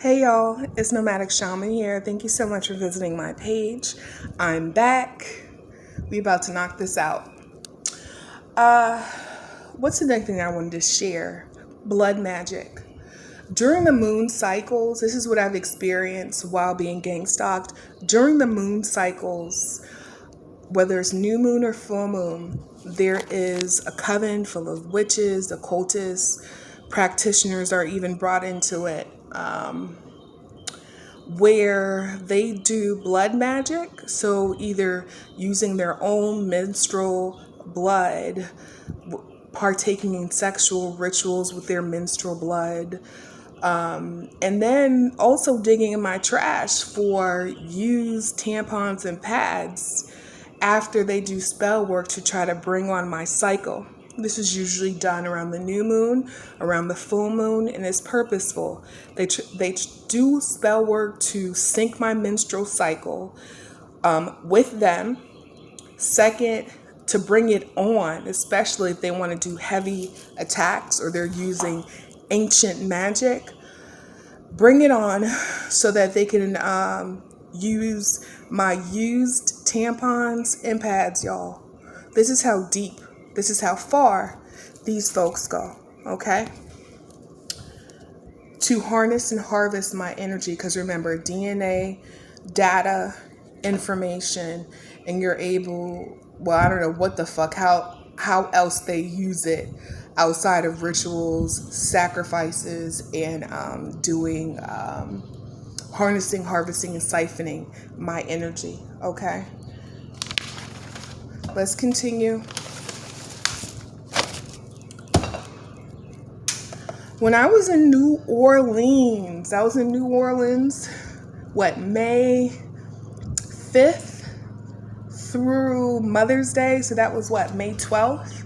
Hey y'all, it's Nomadic Shaman here. Thank you so much for visiting my page. I'm back. We about to knock this out. What's the next thing I wanted to share? Blood magic. During the moon cycles, this is what I've experienced while being gang stalked. During the moon cycles, whether it's new moon or full moon, there is a coven full of witches, occultists, practitioners are even brought into it. Where they do blood magic, so either using their own menstrual blood, partaking in sexual rituals with their menstrual blood, and then also digging in my trash for used tampons and pads after they do spell work to try to bring on my cycle. This is usually done around the new moon, around the full moon, and it's purposeful. They do spell work to sync my menstrual cycle with them. Second, to bring it on, especially if they want to do heavy attacks or they're using ancient magic. Bring it on so that they can use my used tampons and pads, y'all. This is how deep, this is how far these folks go, okay? To harness and harvest my energy, because remember, DNA, data, information, and you're able, well, I don't know what the fuck, how else they use it outside of rituals, sacrifices, and doing harnessing, harvesting, and siphoning my energy, okay? Let's continue. When I was in New Orleans, May 5th through Mother's Day, so that was May 12th.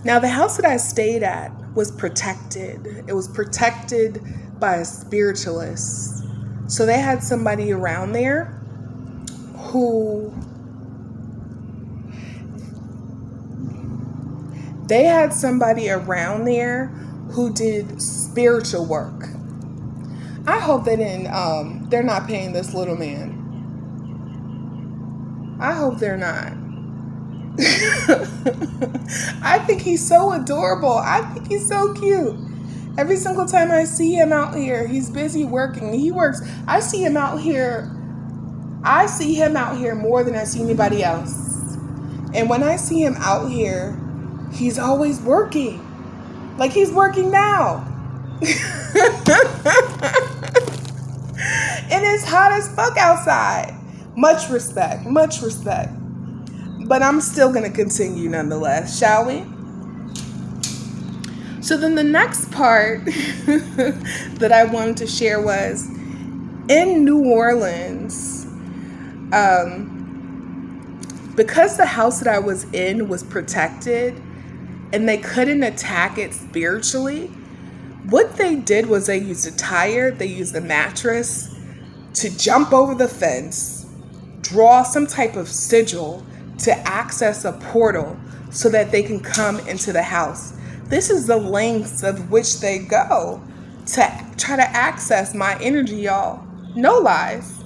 Now, the house that I stayed at was protected. It was protected by a spiritualist. So they had somebody around there who did spiritual work. I hope they didn't, they're not paying this little man. I hope they're not. I think he's so adorable. I think he's so cute. Every single time I see him out here, he's busy working. He works. I see him out here more than I see anybody else. And when I see him out here, he's always working. Like he's working now. And it's hot as fuck outside. Much respect. But I'm still going to continue nonetheless, shall we? So then the next part that I wanted to share was in New Orleans, because the house that I was in was protected and they couldn't attack it spiritually, what they did was they used they used a mattress to jump over the fence, draw some type of sigil to access a portal so that they can come into the house. This is the lengths of which they go to try to access my energy, y'all. No lies,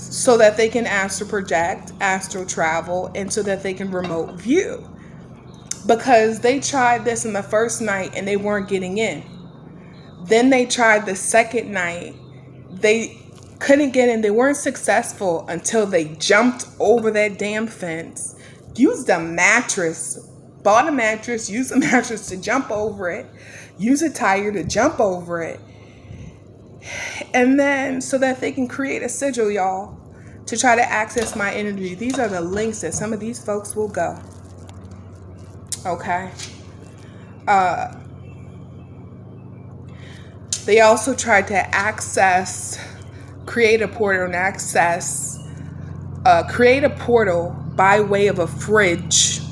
so that they can astral project, astral travel, and so that they can remote view. Because they tried this in the first night and they weren't getting in. Then they tried the second night. They couldn't get in. They weren't successful until they jumped over that damn fence, used a mattress, bought a mattress, used a mattress to jump over it, use a tire to jump over it. And then so that they can create a sigil, y'all, to try to access my energy. These are the links that some of these folks will go. Okay. They also tried to create a portal by way of a fridge.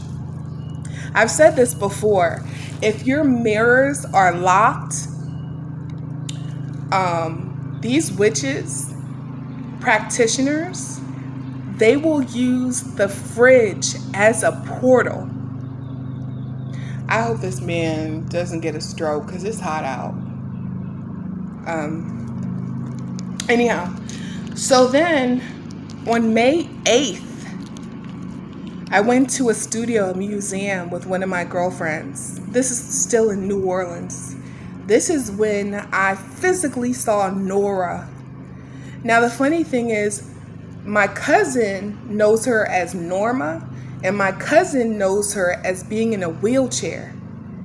I've said this before. If your mirrors are locked, these witches, practitioners, they will use the fridge as a portal. I hope this man doesn't get a stroke because it's hot out. Anyhow, so then on May 8th, I went to a studio museum with one of my girlfriends. This is still in New Orleans. This is when I physically saw Nora. Now, the funny thing is, my cousin knows her as Norma, and my cousin knows her as being in a wheelchair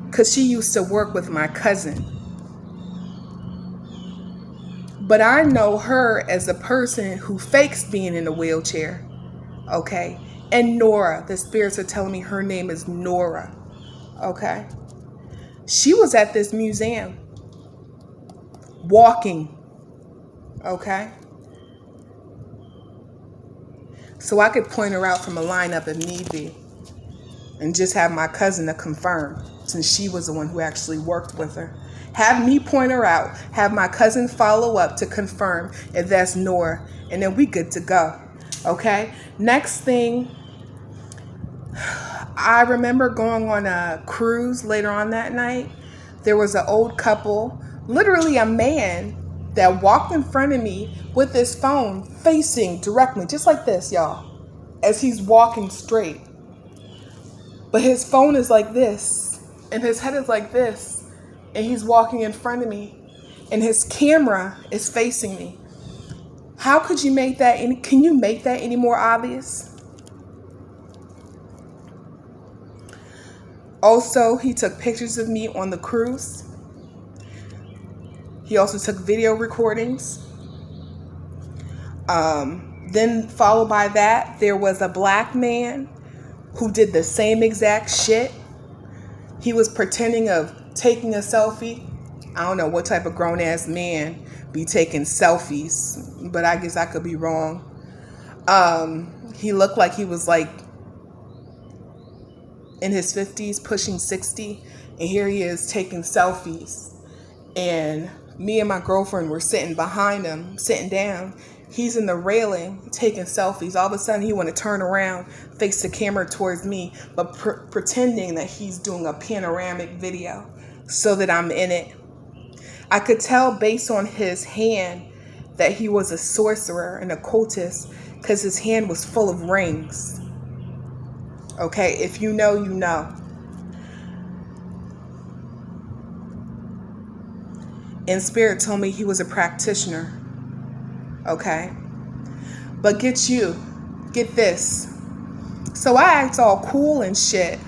because she used to work with my cousin. But I know her as a person who fakes being in a wheelchair, okay? And Nora, the spirits are telling me her name is Nora, okay? She was at this museum, walking, okay? So I could point her out from a lineup if need be and just have my cousin to confirm, since she was the one who actually worked with her. Have me point her out, have my cousin follow up to confirm if that's Nora, and then we good to go, okay? Next thing, I remember going on a cruise later on that night. There was an old couple, literally a man, that walked in front of me with his phone facing directly, just like this, y'all, as he's walking straight. But his phone is like this, and his head is like this, and he's walking in front of me, and his camera is facing me. How could you make that can you make that any more obvious? Also, he took pictures of me on the cruise. He also took video recordings. Then followed by that, there was a black man who did the same exact shit. He was pretending of taking a selfie. I don't know what type of grown-ass man be taking selfies, but I guess I could be wrong. He looked like he was like in his 50s, pushing 60, and here he is taking selfies. And me and my girlfriend were sitting behind him, sitting down. He's in the railing taking selfies. All of a sudden, he want to turn around, face the camera towards me, but pretending that he's doing a panoramic video so that I'm in it. I could tell based on his hand that he was a sorcerer, an occultist, because his hand was full of rings. Okay, if you know, you know. And Spirit told me he was a practitioner. Okay. But get this. So I act all cool and shit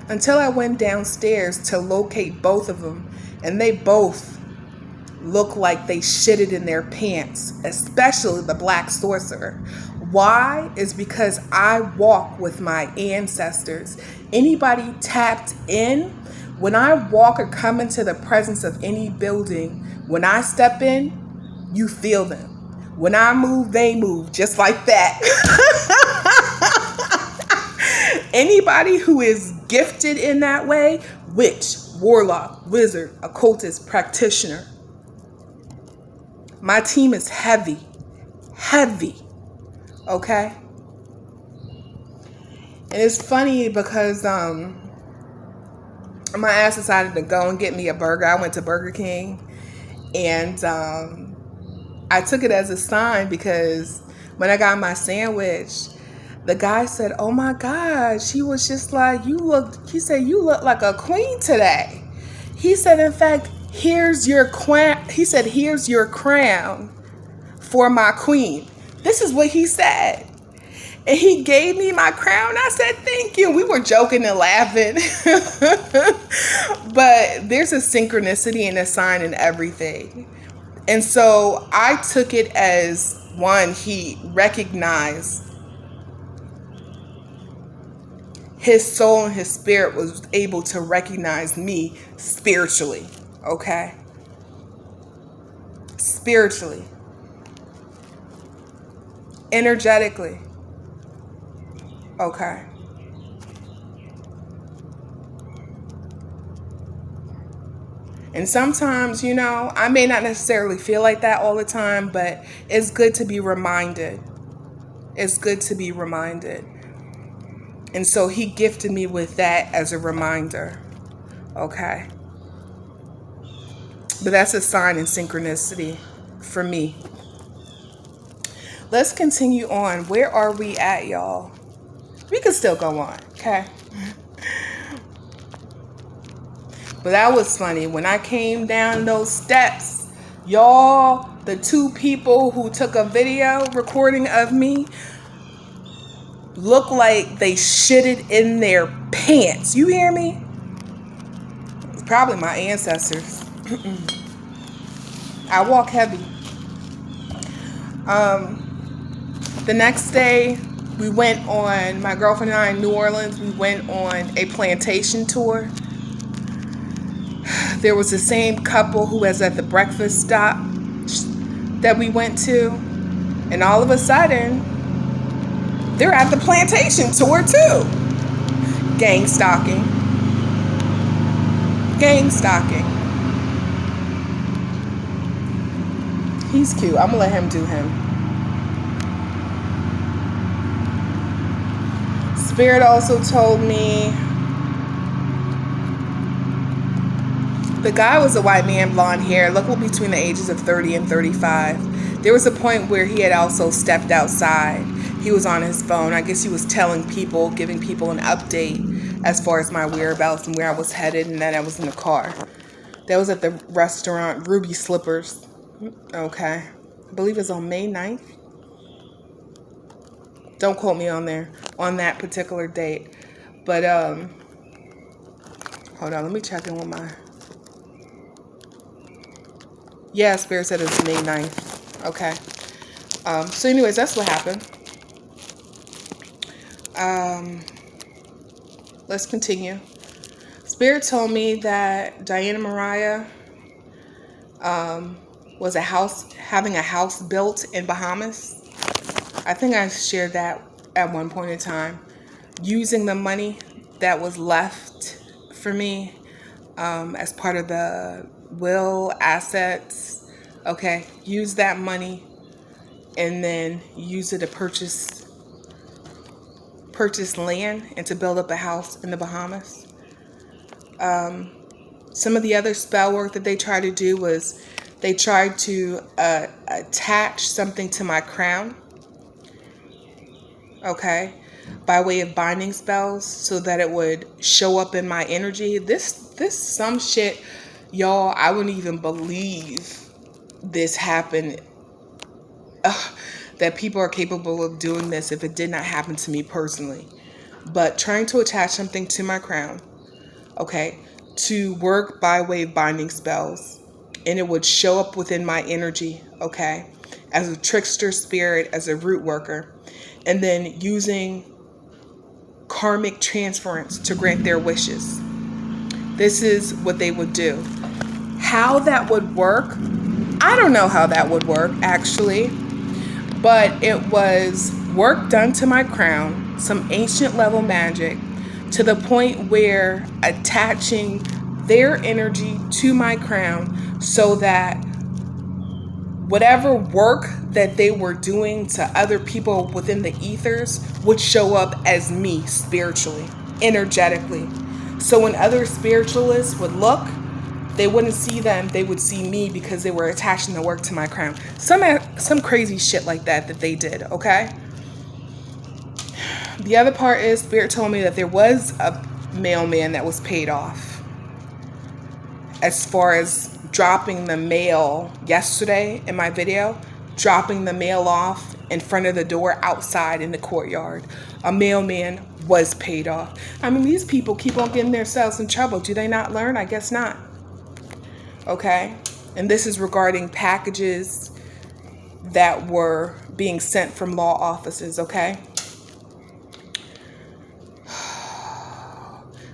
until I went downstairs to locate both of them. And they both look like they shitted in their pants, especially the black sorcerer. Why? Is because I walk with my ancestors. Anybody tapped in, when I walk or come into the presence of any building, when I step in, you feel them. When I move, they move, just like that. Anybody who is gifted in that way, witch, warlock, wizard, occultist, practitioner. My team is heavy. Okay? And it's funny because my ass decided to go and get me a burger. I went to Burger King, and I took it as a sign because when I got my sandwich, the guy said, "Oh my gosh," he was just like, he said, "You look like a queen today." He said, "In fact, here's your crown." He said, "Here's your crown for my queen." This is what he said. And he gave me my crown. I said, "Thank you." We were joking and laughing. But there's a synchronicity and a sign in everything. And so I took it as, one, he recognized his soul and his spirit was able to recognize me spiritually. Okay? Spiritually. Energetically. Okay. And sometimes, I may not necessarily feel like that all the time, but it's good to be reminded. It's good to be reminded. And so he gifted me with that as a reminder. Okay. But that's a sign in synchronicity for me. Let's continue on. Where are we at, y'all? We can still go on, okay? But that was funny. When I came down those steps, y'all, the two people who took a video recording of me looked like they shitted in their pants. You hear me? It's probably my ancestors. I walk heavy. The next day, we went on, my girlfriend and I in New Orleans, we went on a plantation tour. There was the same couple who was at the breakfast stop that we went to. And all of a sudden, they're at the plantation tour too. Gangstalking. Gangstalking. He's cute. I'm going to let him do him. Spirit also told me the guy was a white man, blonde hair, looked between the ages of 30 and 35. There was a point where he had also stepped outside. He was on his phone. I guess he was telling people, giving people an update as far as my whereabouts and where I was headed, and then I was in the car. That was at the restaurant Ruby Slippers. Okay. I believe it's on May 9th. Don't quote me on that particular date. But, hold on, let me check in with my... Yeah, Spirit said it was May 9th. Okay. So anyways, that's what happened. Let's continue. Spirit told me that Diana Mariah was having a house built in Bahamas. I think I shared that at one point in time. Using the money that was left for me as part of the will, assets. Okay, use that money and then use it to purchase land and to build up a house in the Bahamas. Some of the other spell work that they tried to do was they tried to attach something to my crown. Okay, by way of binding spells so that it would show up in my energy. This some shit, y'all, I wouldn't even believe this happened. That people are capable of doing this if it did not happen to me personally. But trying to attach something to my crown, okay, to work by way of binding spells, and it would show up within my energy, okay, as a trickster spirit, as a root worker. And then using karmic transference to grant their wishes. This is what they would do. How that would work, I don't know how that would work, actually. But it was work done to my crown, some ancient level magic, to the point where attaching their energy to my crown so that whatever work that they were doing to other people within the ethers would show up as me spiritually, energetically. So when other spiritualists would look, they wouldn't see them, they would see me because they were attaching the work to my crown. Some crazy shit like that they did, okay? The other part is Spirit told me that there was a mailman that was paid off. As far as dropping the mail yesterday in my video, dropping the mail off in front of the door outside in the courtyard. A mailman was paid off. I mean, these people keep on getting themselves in trouble. Do they not learn? I guess not. Okay? And this is regarding packages that were being sent from law offices, okay?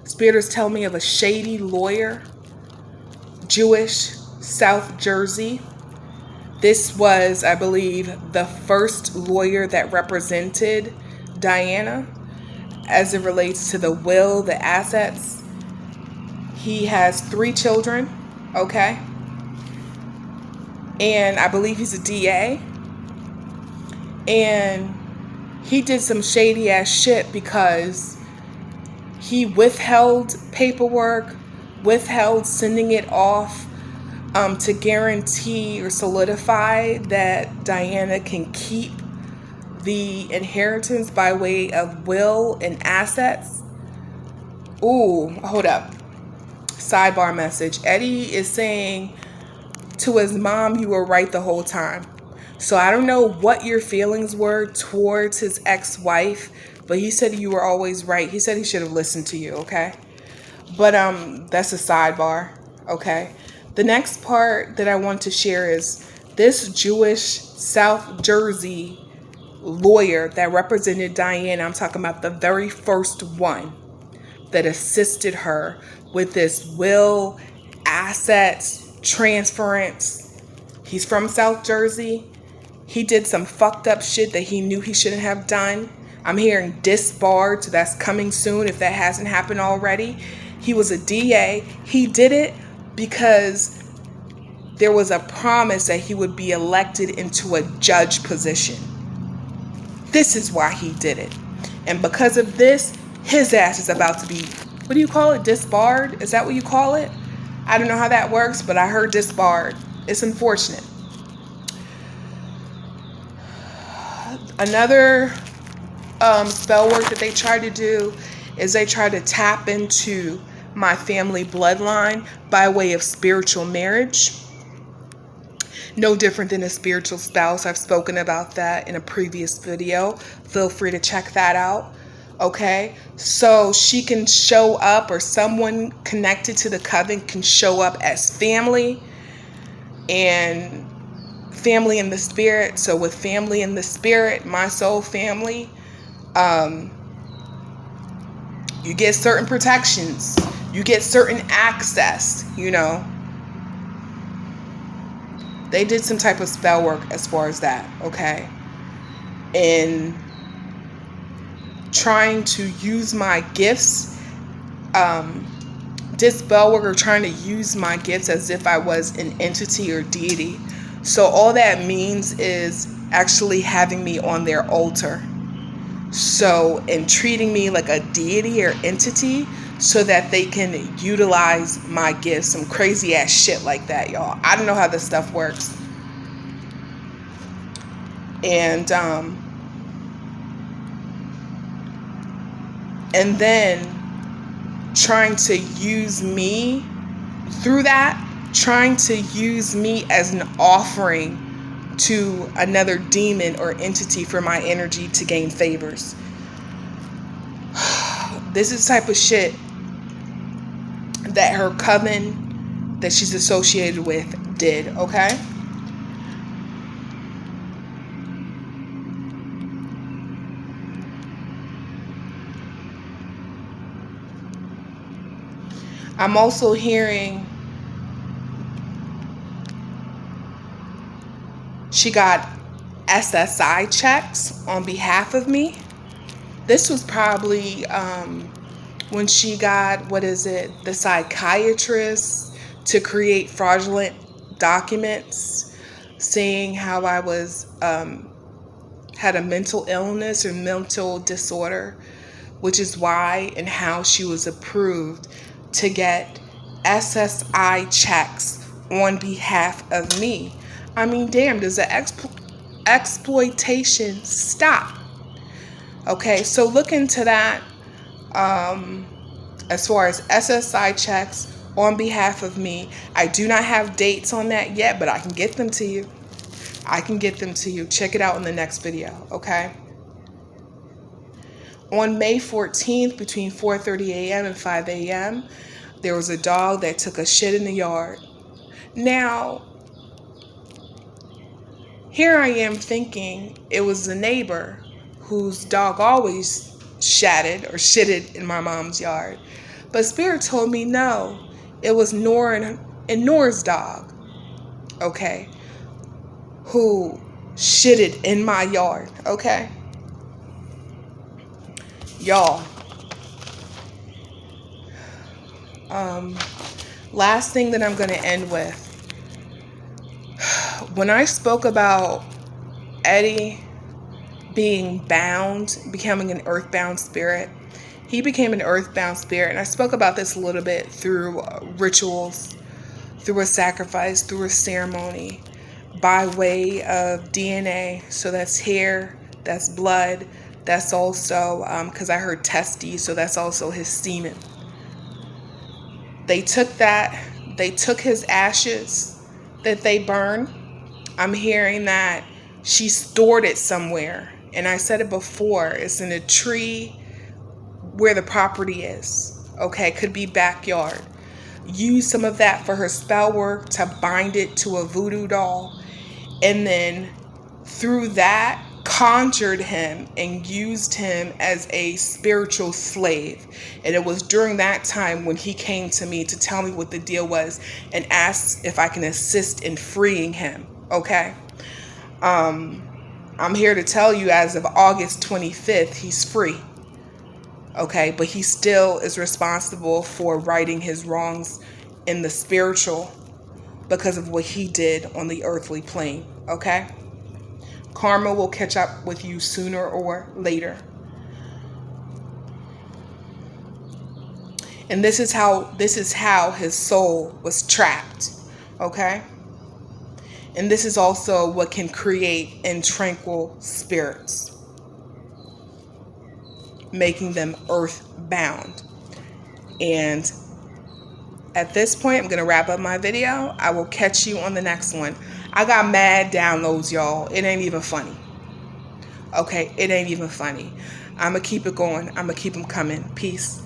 Spiriters tell me of a shady lawyer, Jewish, South Jersey. This was, I believe, the first lawyer that represented Diana as it relates to the will, the assets. He has 3 children, okay? And I believe he's a DA. And he did some shady ass shit because He withheld paperwork, withheld sending it off to guarantee or solidify that Diana can keep the inheritance by way of will and assets. Ooh, hold up. Sidebar message. Eddie is saying to his mom, you were right the whole time. So I don't know what your feelings were towards his ex-wife, but he said you were always right. He said he should have listened to you, okay? But that's a sidebar, okay? The next part that I want to share is this Jewish South Jersey lawyer that represented Diane. I'm talking about the very first one that assisted her with this will, assets, transference. He's from South Jersey. He did some fucked up shit that he knew he shouldn't have done. I'm hearing disbarred, so that's coming soon if that hasn't happened already. He was a DA. He did it because there was a promise that he would be elected into a judge position. This is why he did it. And because of this, his ass is about to be, what do you call it? Disbarred? Is that what you call it? I don't know how that works, but I heard disbarred. It's unfortunate. Another spell work that they try to do is they try to tap into my family bloodline by way of spiritual marriage. No different than a spiritual spouse. I've spoken about that in a previous video. Feel free to check that out. Okay, so she can show up, or someone connected to the coven can show up as family and family in the spirit. So with family in the spirit, my soul family, you get certain protections, you get certain access, you know. They did some type of spell work as far as that, okay? And trying to use my gifts, did spell work or trying to use my gifts as if I was an entity or deity. So all that means is actually having me on their altar. So, and treating me like a deity or entity so that they can utilize my gifts. Some crazy ass shit like that, y'all. I don't know how this stuff works. And then trying to use me through that, trying to use me as an offering to another demon or entity for my energy to gain favors. This is the type of shit that her coven that she's associated with did, okay? I'm also hearing she got SSI checks on behalf of me. This was probably when she got, the psychiatrist to create fraudulent documents saying how I was, had a mental illness or mental disorder, which is why and how she was approved to get SSI checks on behalf of me. I mean, damn, does the exploitation stop? Okay, so look into that as far as SSI checks on behalf of me. I do not have dates on that yet, but I can get them to you. Check it out in the next video, okay? On May 14th, between 4:30 a.m. and 5 a.m., there was a dog that took a shit in the yard. Now, here I am thinking it was the neighbor whose dog always shitted in my mom's yard. But Spirit told me no, it was Nora and Nora's dog, okay, who shitted in my yard, okay? Y'all, last thing that I'm going to end with. When I spoke about Eddie being bound, becoming an earthbound spirit, He became an earthbound spirit. And I spoke about this a little bit through rituals, through a sacrifice, through a ceremony, by way of DNA. So that's hair, that's blood, that's also, because I heard testes, so that's also his semen. They took that, they took his ashes that they burned. I'm hearing that she stored it somewhere. And I said it before, it's in a tree where the property is. Okay, could be backyard. Use some of that for her spell work to bind it to a voodoo doll. And then through that, conjured him and used him as a spiritual slave. And it was during that time when he came to me to tell me what the deal was and asked if I can assist in freeing him. Okay. I'm here to tell you, as of August 25th, he's free. Okay, but he still is responsible for righting his wrongs in the spiritual because of what he did on the earthly plane. Okay? Karma will catch up with you sooner or later. And this is how his soul was trapped. Okay? And this is also what can create intranquil spirits, making them earthbound. And at this point, I'm going to wrap up my video. I will catch you on the next one. I got mad downloads, y'all. It ain't even funny. Okay, it ain't even funny. I'm going to keep it going. I'm going to keep them coming. Peace.